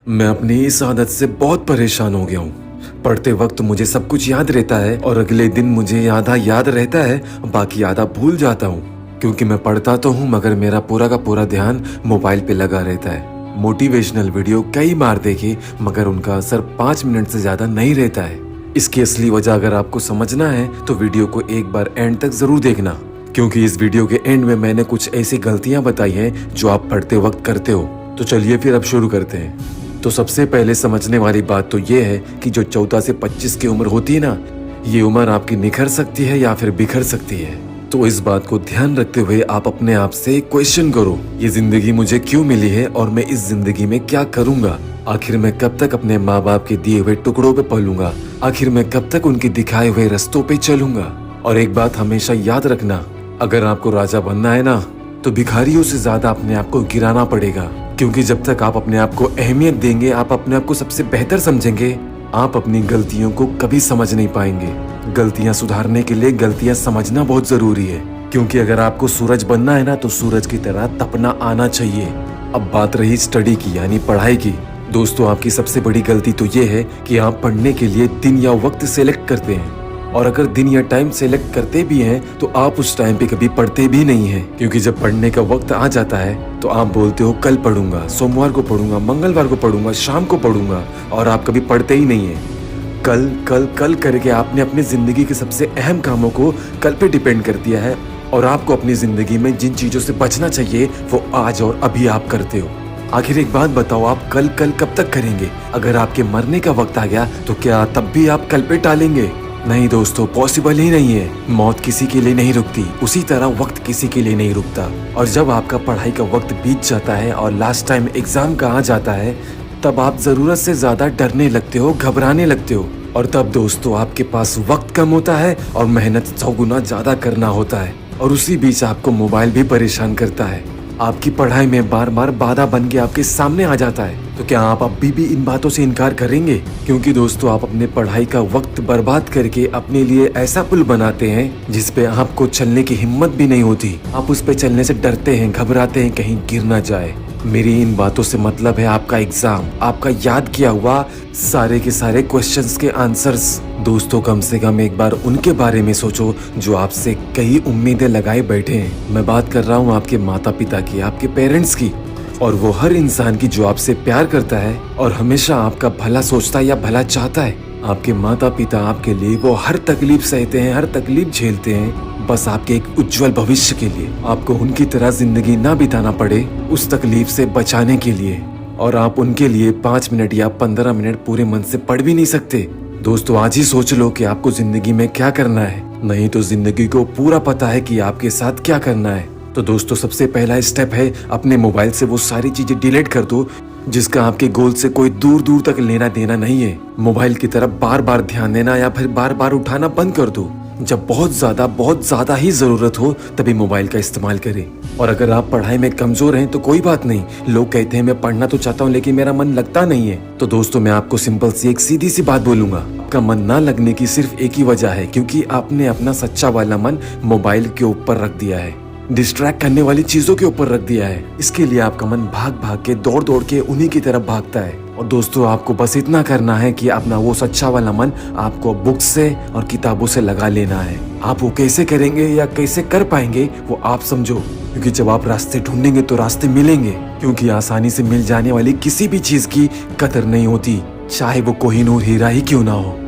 मैं अपनी इस आदत से बहुत परेशान हो गया हूँ। पढ़ते वक्त मुझे सब कुछ याद रहता है और अगले दिन मुझे आधा याद रहता है, बाकी आधा भूल जाता हूँ। क्योंकि मैं पढ़ता तो हूँ मगर मेरा पूरा का पूरा ध्यान मोबाइल पे लगा रहता है। मोटिवेशनल वीडियो कई बार देखे मगर उनका असर 5 मिनट से ज्यादा नहीं रहता है। इसकी असली वजह अगर आपको समझना है तो वीडियो को एक बार एंड तक जरूर देखना, क्योंकि इस वीडियो के एंड में मैंने कुछ ऐसी गलतियां बताई हैं जो आप पढ़ते वक्त करते हो। तो चलिए फिर अब शुरू करते हैं। तो सबसे पहले समझने वाली बात तो ये है कि जो 14 से 25 की उम्र होती है ना, ये उम्र आपकी निखर सकती है या फिर बिखर सकती है। तो इस बात को ध्यान रखते हुए आप अपने आप से क्वेश्चन करो, ये जिंदगी मुझे क्यों मिली है और मैं इस जिंदगी में क्या करूंगा? आखिर मैं कब तक अपने माँ बाप के दिए हुए टुकड़ों पे पलूंगा? आखिर मैं कब तक उनके दिखाए हुए रास्तों पे चलूंगा? और एक बात हमेशा याद रखना, अगर आपको राजा बनना है ना तो भिखारियों से ज्यादा अपने आप को गिराना पड़ेगा। क्योंकि जब तक आप अपने आप को अहमियत देंगे, आप अपने आप को सबसे बेहतर समझेंगे, आप अपनी गलतियों को कभी समझ नहीं पाएंगे। गलतियां सुधारने के लिए गलतियां समझना बहुत जरूरी है, क्योंकि अगर आपको सूरज बनना है ना तो सूरज की तरह तपना आना चाहिए। अब बात रही स्टडी की यानी पढ़ाई की। दोस्तों, आपकी सबसे बड़ी गलती तो ये है कि आप पढ़ने के लिए दिन या वक्त सेलेक्ट करते हैं, और अगर दिन या टाइम सेलेक्ट करते भी हैं तो आप उस टाइम पे कभी पढ़ते भी नहीं हैं। क्योंकि जब पढ़ने का वक्त आ जाता है तो आप बोलते हो कल पढ़ूंगा, सोमवार को पढ़ूंगा, मंगलवार को पढ़ूंगा, शाम को पढ़ूंगा, और आप कभी पढ़ते ही नहीं है। कल कल कल करके आपने अपनी जिंदगी के सबसे अहम कामों को कल पे डिपेंड कर दिया है, और आपको अपनी जिंदगी में जिन चीजों से बचना चाहिए वो आज और अभी आप करते हो। आखिर एक बात बताओ, आप कल कल कब तक करेंगे? अगर आपके मरने का वक्त आ गया तो क्या तब भी आप कल पे टालेंगे? नहीं दोस्तों, पॉसिबल ही नहीं है। मौत किसी के लिए नहीं रुकती, उसी तरह वक्त किसी के लिए नहीं रुकता। और जब आपका पढ़ाई का वक्त बीत जाता है और लास्ट टाइम एग्जाम का आ जाता है, तब आप जरूरत से ज्यादा डरने लगते हो, घबराने लगते हो, और तब दोस्तों आपके पास वक्त कम होता है और मेहनत 100 गुना ज्यादा करना होता है। और उसी बीच आपको मोबाइल भी परेशान करता है, आपकी पढ़ाई में बार बार बाधा बन के आपके सामने आ जाता है। तो क्या आप अभी भी इन बातों से इनकार करेंगे? क्योंकि दोस्तों, आप अपने पढ़ाई का वक्त बर्बाद करके अपने लिए ऐसा पुल बनाते हैं जिस पे आपको चलने की हिम्मत भी नहीं होती। आप उस पे चलने से डरते हैं, घबराते हैं कहीं गिर ना जाए। मेरी इन बातों से मतलब है आपका एग्जाम, आपका याद किया हुआ सारे के सारे क्वेश्चंस के आंसर्स। दोस्तों, कम से कम एक बार उनके बारे में सोचो जो आपसे कई उम्मीदें लगाए बैठे हैं। मैं बात कर रहा हूँ आपके माता पिता की, आपके पेरेंट्स की, और वो हर इंसान की जो आपसे प्यार करता है और हमेशा आपका भला सोचता है या भला चाहता है। आपके माता पिता आपके लिए वो हर तकलीफ सहते हैं, हर तकलीफ झेलते हैं, बस आपके एक उज्जवल भविष्य के लिए। आपको उनकी तरह जिंदगी ना बिताना पड़े उस तकलीफ से बचाने के लिए। और आप उनके लिए 5 मिनट या 15 मिनट पूरे मन से पढ़ भी नहीं सकते। दोस्तों, आज ही सोच लो कि आपको जिंदगी में क्या करना है, नहीं तो जिंदगी को पूरा पता है कि आपके साथ क्या करना है। तो दोस्तों, सबसे पहला स्टेप है अपने मोबाइल से वो सारी चीजें डिलीट कर दो जिसका आपके गोल से कोई दूर दूर तक लेना देना नहीं है। मोबाइल की तरफ बार बार ध्यान देना या फिर बार बार उठाना बंद कर दो। जब बहुत ज्यादा ही जरूरत हो तभी मोबाइल का इस्तेमाल करें। और अगर आप पढ़ाई में कमजोर हैं तो कोई बात नहीं। लोग कहते हैं मैं पढ़ना तो चाहता हूँ लेकिन मेरा मन लगता नहीं है। तो दोस्तों, मैं आपको सिंपल सी एक सीधी सी बात बोलूंगा, आपका मन ना लगने की सिर्फ एक ही वजह है, क्योंकि आपने अपना सच्चा वाला मन मोबाइल के ऊपर रख दिया है, डिस्ट्रैक्ट करने वाली चीजों के ऊपर रख दिया है। इसके लिए आपका मन भाग भाग के, दौड़ दौड़ के उन्हीं की तरफ भागता है। और दोस्तों, आपको बस इतना करना है कि अपना वो सच्चा वाला मन आपको बुक्स से और किताबों से लगा लेना है। आप वो कैसे करेंगे या कैसे कर पाएंगे वो आप समझो, क्योंकि जब आप रास्ते ढूंढेंगे तो रास्ते मिलेंगे। क्योंकि आसानी से मिल जाने वाली किसी भी चीज की कदर नहीं होती, चाहे वो कोहिनूर हीरा ही क्यों ना हो।